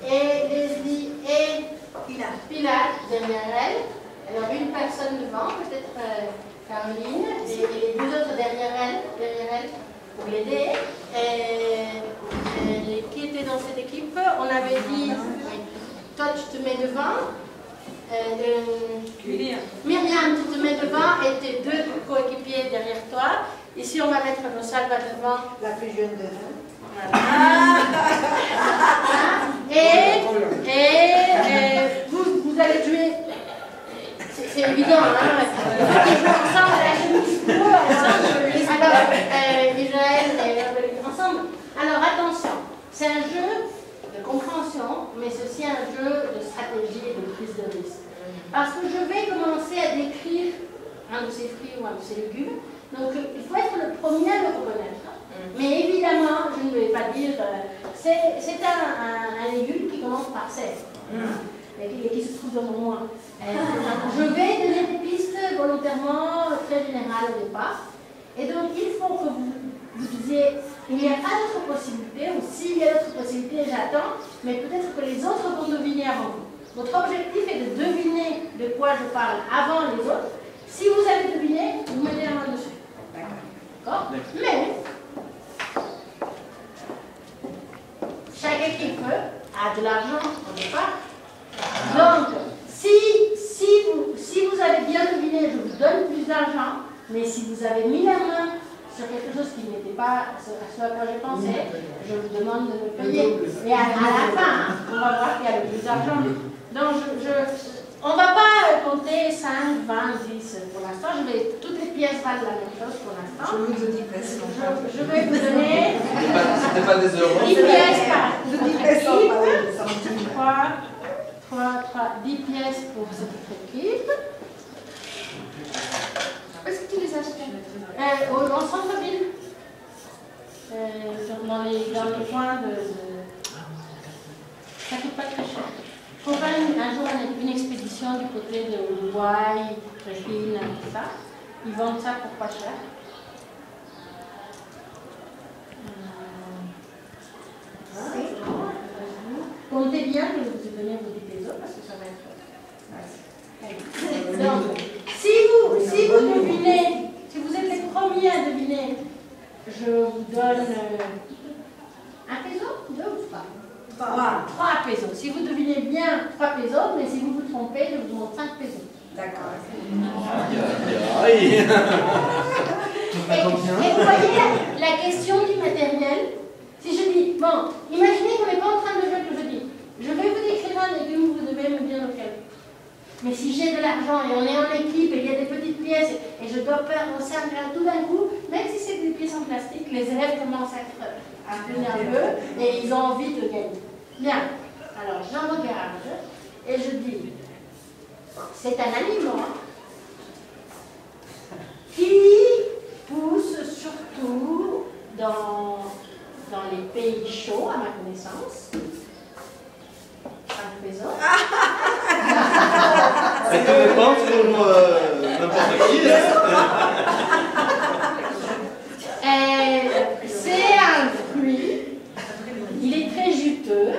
et Leslie et Pilar derrière elle. Alors une personne devant, peut-être Caroline, et les deux autres derrière elle pour l'aider. Qui était dans cette équipe? On avait dit, toi tu te mets devant. Myriam, tu te mets devant et tes deux coéquipiers derrière toi. Ici, on va mettre nos salvas devant. La plus jeune de nous. Voilà. Et vous allez jouer. C'est évident, hein? Ils jouent ensemble à la chemise ensemble. Alors, Israël et ensemble. Alors, attention, c'est un jeu de compréhension, mais c'est aussi un jeu de stratégie et de prise de risque. Parce que je vais commencer à décrire un de ces fruits ou un de ces légumes. Donc, il faut être le premier à le reconnaître. Mais évidemment, je ne vais pas dire... c'est un légume qui commence par C. Et qui se trouve devant moi. Je vais donner des pistes volontairement très générales au départ. Et donc, il faut que vous disiez, il n'y a pas d'autre possibilité, ou s'il y a d'autres possibilités, j'attends, mais peut-être que les autres vont deviner avant vous. Votre objectif est de deviner de quoi je parle avant les autres. Si vous avez deviné, vous mettez la main dessus. D'accord? Mais, chaque équipe a de l'argent au départ. Donc, si vous avez bien deviné, je vous donne plus d'argent, mais si vous avez mis la main sur quelque chose qui n'était pas ce à quoi j'ai pensé, je vous demande de me payer. Et à la fin, on va voir qui a le plus d'argent. Donc, on ne va pas compter 5, 20, 10 pour l'instant. Toutes les pièces valent la même chose pour l'instant. Je vous dis presque. Je vais vous donner C'était pas des euros. 10 pièces par équipe. 10 pièces pour cette équipe. Où est-ce que tu les achètes? En centre-ville. Dans les coins de... Ça ne coûte pas très cher. Il faut faire un jour une expédition du côté de Uruguay, Philippines, tout ça. Ils vendent ça pour pas cher. Comptez bien que je vous ai donné vos 10 pesos parce que ça va être... Donc, si vous devinez, si vous êtes les premiers à deviner, je vous donne 1 peso, 2 ou 3 pesos. Si vous devinez bien 3 pesos, mais si vous vous trompez, je vous montre 5 pesos. D'accord. Et vous voyez la question du matériel. Si je dis, bon, imaginez qu'on n'est pas en train de jouer que je dis, je vais vous décrire un légume, vous devez me dire lequel. Mais si j'ai de l'argent et on est en équipe et il y a des petites pièces et je dois faire un tout d'un coup, même si c'est des pièces en plastique, les élèves commencent à être un peu nerveux et ils ont envie de gagner. Bien, alors j'en regarde et je dis, c'est un aliment qui pousse surtout dans les pays chauds, à ma connaissance. 5 pesos. Ça dépend sur n'importe qui. C'est un fruit. Il est très juteux.